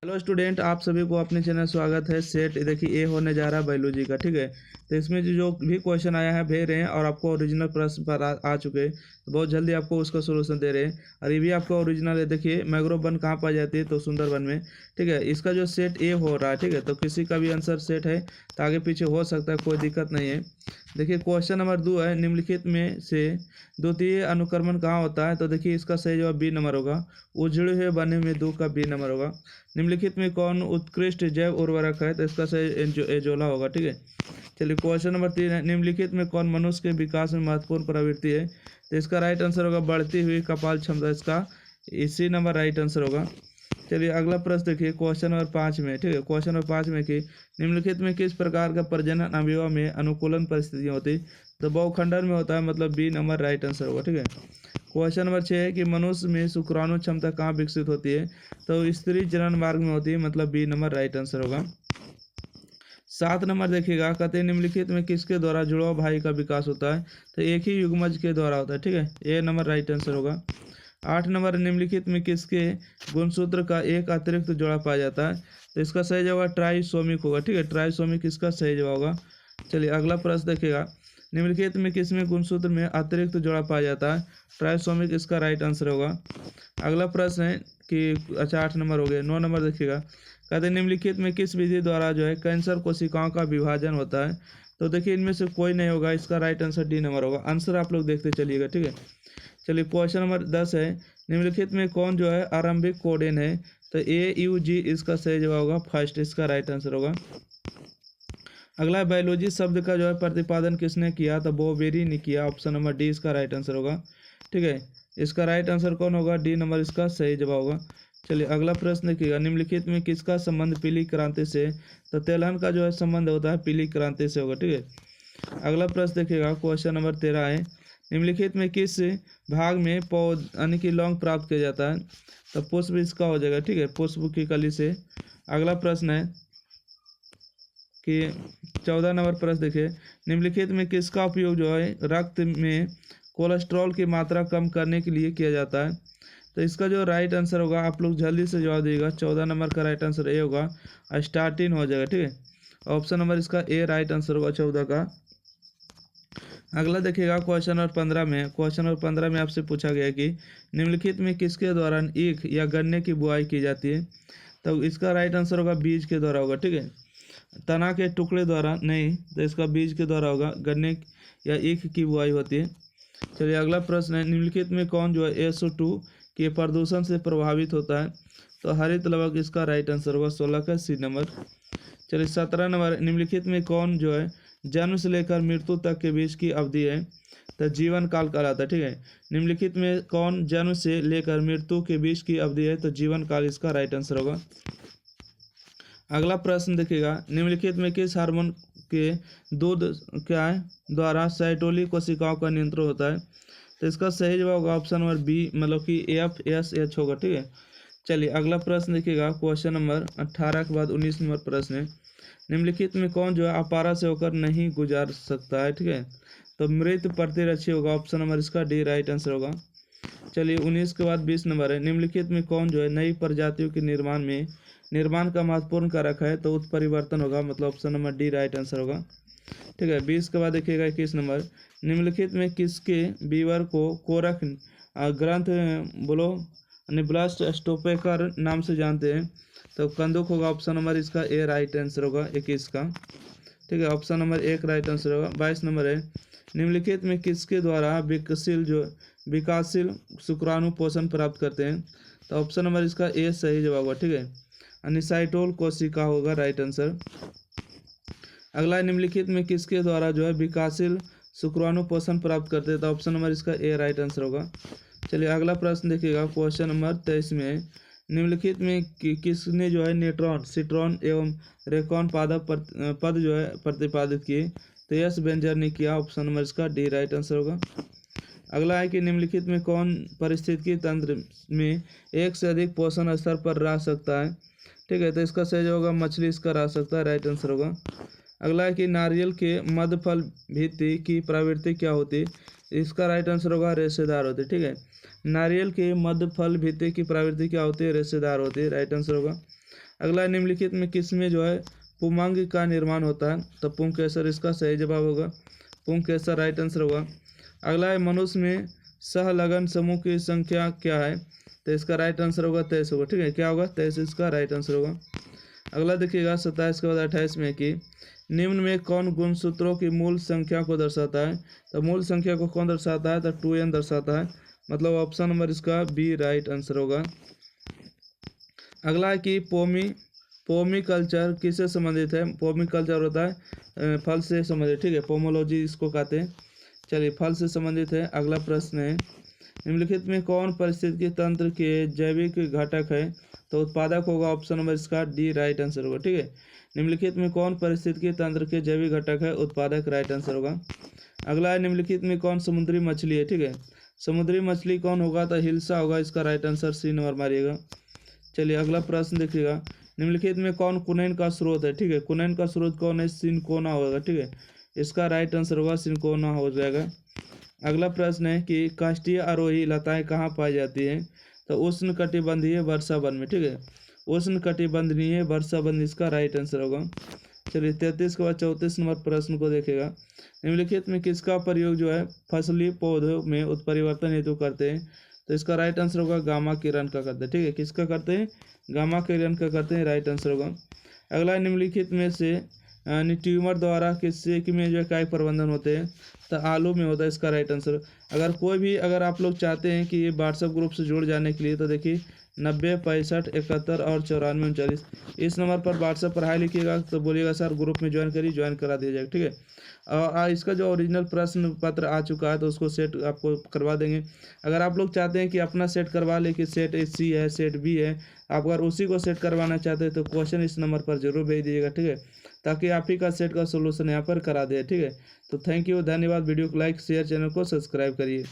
Hello student, आप सभी को अपने चैनल स्वागत है। सेट देखिए ए होने जा रहा है बायोलॉजी का, ठीक है। तो इसमें जो भी क्वेश्चन आया है भेज रहे हैं और आपको ओरिजिनल प्रश्न पर आ चुके हैं, तो बहुत जल्दी आपको उसका सोल्यूशन दे रहे हैं। और ये भी आपका ओरिजिनल है। देखिए मैंग्रोव वन कहाँ पाई जाती है, तो सुंदरबन में, ठीक है। इसका जो सेट ए हो रहा है, ठीक है, तो किसी का भी आंसर सेट है तो आगे पीछे हो सकता है, कोई दिक्कत नहीं है। देखिए क्वेश्चन नंबर 2 है, निम्नलिखित में से द्वितीय अनुक्रमण कहाँ होता है। तो देखिए इसका सही जवाब बी नंबर होगा। उजड़े हुए बने में 2 का बी नंबर होगा। निम्नलिखित में कौन उत्कृष्ट जैव उर्वरक है, तो इसका सही एजोला होगा, ठीक है। चलिए क्वेश्चन नंबर 3 है, निम्नलिखित में कौन मनुष्य के विकास में महत्वपूर्ण प्रवृत्ति है। तो इसका राइट आंसर होगा बढ़ती हुई कपाल क्षमता। इसका इसी नंबर राइट आंसर होगा। चलिए अगला प्रश्न देखिए क्वेश्चन नंबर 5 में, ठीक है। क्वेश्चन नंबर 5 में कि निम्नलिखित में किस प्रकार का प्रजनन अवयव में अनुकूलन परिस्थितियाँ होती। तो बहुखंडन में होता है, मतलब बी नंबर राइट आंसर होगा, ठीक है। क्वेश्चन नंबर 6 है कि मनुष्य में शुक्राणु क्षमता कहाँ विकसित होती है। तो स्त्री जनन मार्ग में होती है, मतलब बी नंबर राइट आंसर होगा। 7 नंबर देखिएगा, कहते हैं निम्नलिखित में किसके द्वारा जुड़वा भाई का विकास होता है। तो एक ही युग्मज के द्वारा होता है, ठीक है। ए नंबर राइट आंसर होगा। 8 नंबर, निम्नलिखित में किसके गुणसूत्र का एक अतिरिक्त जोड़ा पाया जाता है। तो इसका सही जवाब ट्राइसोमिक होगा, ठीक है। ट्राइसोमिक इसका सही जवाब होगा। चलिए अगला प्रश्न देखिएगा, निम्नलिखित में किसमें गुणसूत्र में अतिरिक्त जोड़ा पाया जाता है। ट्राइसोमिक इसका राइट आंसर होगा। अगला प्रश्न है कि अच्छा 8 नंबर हो गए। 9 नंबर देखिएगा, कहते हैं निम्नलिखित में किस विधि द्वारा जो है कैंसर कोशिकाओं का विभाजन होता है। तो देखिए इनमें से कोई नहीं होगा, इसका राइट आंसर डी नंबर होगा। आंसर आप लोग देखते चलिएगा, ठीक है। चलिए क्वेश्चन नंबर 10 है, निम्नलिखित में कौन जो है आरंभिक कोडेन है। तो AUG इसका सही जवाब होगा फर्स्ट, इसका राइट आंसर होगा। अगला बायोलॉजी शब्द का जो है प्रतिपादन किसने किया। तो बोवेरी ने किया, ऑप्शन नंबर डी इसका राइट आंसर होगा, ठीक है। इसका राइट आंसर कौन होगा, डी नंबर इसका सही जवाब होगा। चलिए अगला प्रश्न देखिएगा, निम्नलिखित में किसका संबंध पीली क्रांति से। तो तेलहन का जो है संबंध होता है पीली क्रांति से होगा, ठीक है। अगला प्रश्न देखिएगा क्वेश्चन नंबर 13 है, निम्नलिखित में किस भाग में पौध यानी कि लौंग प्राप्त किया जाता है। तो पुष्प इसका हो जाएगा, ठीक है, पुष्प की कली से। अगला प्रश्न है कि 14 नंबर प्रश्न देखिए, निम्नलिखित में किसका उपयोग जो है रक्त में कोलेस्ट्रॉल की मात्रा कम करने के लिए किया जाता है। तो इसका जो राइट आंसर होगा, आप लोग जल्दी से जवाब दिएगा। 14 नंबर का राइट आंसर ए होगा, स्टार्टिन हो जाएगा, ठीक है। ऑप्शन नंबर इसका ए राइट आंसर होगा 14 का। अगला देखिएगा क्वेश्चन नंबर 15 में। क्वेश्चन नंबर 15 में आपसे पूछा गया कि निम्नलिखित में किसके दौरान ईख या गन्ने की बुआई की जाती है। तो इसका राइट आंसर होगा बीज के द्वारा होगा, ठीक है। तना के टुकड़े द्वारा नहीं, तो इसका बीज के द्वारा होगा। गन्ने या ईख की बुआई होती है। चलिए अगला प्रश्न है, निम्नलिखित में कौन जो है SO2 के प्रदूषण से प्रभावित होता है। तो हरित लवक इसका राइट आंसर होगा 16 का सी नंबर। चलिए 17 नंबर, निम्नलिखित में कौन जो है जन्म से लेकर मृत्यु तक के बीच की अवधि है। तो जीवन काल कहलाता है, ठीक है। निम्नलिखित में कौन जन्म से लेकर मृत्यु के बीच की अवधि है। तो जीवन काल इसका राइट आंसर होगा। अगला प्रश्न देखिएगा, निम्नलिखित में किस हार्मोन के दूध क्या है द्वारा साइटोली कोशिकाओं का नियंत्रण होता है। तो इसका सही जवाब होगा ऑप्शन नंबर बी, मतलब कि FSH होगा, ठीक है। चलिए अगला प्रश्न देखिएगा क्वेश्चन नंबर 18 के बाद 19 नंबर प्रश्न है, निम्नलिखित में कौन जो है अपारा से होकर नहीं गुजार सकता है, ठीक है। तो मृत प्रतिरक्षी होगा, ऑप्शन नंबर इसका डी राइट आंसर होगा। चलिए 19 के बाद 20 नंबर है, निम्नलिखित में कौन जो है नई प्रजातियों के निर्माण का महत्वपूर्ण कारक है। तो उत्परिवर्तन होगा, मतलब option number D right answer होगा, ठीक है। 20 के बाद देखिएगा 21 नंबर, निम्नलिखित में किसके बीवर को कोरक ग्रंथ बोलो निब्लास्ट स्टोपेकर नाम से जानते हैं। तो कंदुक होगा, ऑप्शन नंबर इसका ए राइट आंसर होगा 21 का, ठीक है। ऑप्शन नंबर 1 राइट आंसर होगा। 22 नंबर है, निम्नलिखित में किसके द्वारा विकासशील शुक्राणु पोषण प्राप्त करते हैं। तो ऑप्शन नंबर इसका ए सही जवाब होगा, ठीक है। अनिसाइटोल कोशिका होगा राइट आंसर। अगला निम्नलिखित में किसके द्वारा जो है विकासशील शुक्राणु पोषण प्राप्त करते हैं। तो ऑप्शन नंबर इसका ए राइट आंसर होगा। चलिए अगला प्रश्न देखिएगा क्वेश्चन नंबर 23 में, निम्नलिखित में किसने जो है न्यूट्रॉन सिट्रॉन एवं रेकॉन पादप पद जो है प्रतिपादित किए। तो यस बेंजर ने किया, ऑप्शन नंबर इसका डी राइट आंसर होगा। अगला है कि निम्नलिखित में कौन पारिस्थितिकी तंत्र में एक से अधिक पोषण स्तर पर रह सकता है, ठीक है। तो इसका सही होगा मछली इसका रह सकता है, राइट आंसर होगा। अगला है कि नारियल के मध्य फल भित्ति की प्रवृत्ति क्या होती है। इसका राइट आंसर होगा रेशेदार होती है, ठीक है। नारियल के मध्य फल भित्ति की प्रवृत्ति क्या होती है, रेशेदार होती है, राइट आंसर होगा। अगला है, निम्नलिखित में किसमें जो है पुमांग का निर्माण होता है? तो पुंकेसर इसका सही जवाब होगा, पुंकेसर राइट आंसर होगा। अगला है, मनुष्य में सहलगन समूह की संख्या क्या है? तो इसका राइट आंसर होगा 23 होगा, ठीक है, क्या होगा 23 इसका राइट आंसर होगा। अगला देखिएगा 27 के बाद 28 में कि निम्न में कौन गुणसूत्रों की मूल संख्या को दर्शाता है? तो मूल संख्या को कौन दर्शाता है? तो 2n दर्शाता है, मतलब ऑप्शन नंबर इसका बी राइट आंसर होगा। अगला है कि पोमी कल्चर किससे संबंधित है? पोमी कल्चर होता है फल से संबंधित, ठीक है, पोमोलॉजी इसको कहते हैं। चलिए, फल से संबंधित है। अगला प्रश्न है, निम्नलिखित में कौन पारिस्थितिकी तंत्र के जैविक घटक है? तो उत्पादक होगा, ऑप्शन नंबर इसका डी राइट आंसर होगा, ठीक है। निम्नलिखित में कौन पारिस्थितिकी तंत्र के जैविक घटक है? उत्पादक राइट आंसर होगा। अगला है, निम्नलिखित में कौन समुद्री मछली है? ठीक है, समुद्री मछली कौन होगा? तो हिल्सा होगा, इसका राइट आंसर सी नंबर मारिएगा। चलिए, अगला प्रश्न देखिएगा, निम्नलिखित में कौन कुनैन का स्रोत है? ठीक है, कुनैन का स्रोत कौन है? सिनकोना होगा, ठीक है, इसका राइट आंसर होगा सिनकोना हो जाएगा। अगला प्रश्न है कि काष्ठीय आरोही लताएं कहाँ पाई जाती हैं? तो उष्ण कटिबंधीय वर्षा वन में, ठीक है, उष्ण कटिबंधीय वर्षा वन इसका राइट आंसर होगा। चलिए, 33 के बाद 34 नंबर प्रश्न को देखेगा, निम्नलिखित में किसका प्रयोग जो है फसली पौधों में उत्परिवर्तन हेतु करते हैं? तो इसका राइट आंसर होगा गामा किरण का करते हैं, ठीक है, किसका करते हैं? गामा किरण का करते हैं, राइट आंसर होगा। अगला, निम्नलिखित में से ट्यूमर द्वारा किससे में जो है काय प्रबंधन होते हैं? तो आलू में होता है, इसका राइट आंसर। अगर आप लोग चाहते हैं कि ये व्हाट्सएप ग्रुप से जुड़ जाने के लिए, तो देखिए 90 65 71 और 94 39 इस नंबर पर व्हाट्सएप पर हाई लिखिएगा, तो बोलिएगा सर ग्रुप में ज्वाइन करिए, ज्वाइन करा दिया जाएगा, ठीक है। और इसका जो ओरिजिनल प्रश्न पत्र आ चुका है तो उसको सेट आपको करवा देंगे। अगर आप लोग चाहते हैं कि अपना सेट करवा ले कि सेट सी है, सेट बी है, आप अगर उसी को सेट करवाना चाहते हैं तो क्वेश्चन इस नंबर पर जरूर भेज दीजिएगा, ठीक है, ताकि आप ही का सेट का सोल्यूशन यहाँ पर करा दे, ठीक है। तो थैंक यू, धन्यवाद। वीडियो को लाइक शेयर, चैनल को सब्सक्राइब करिए।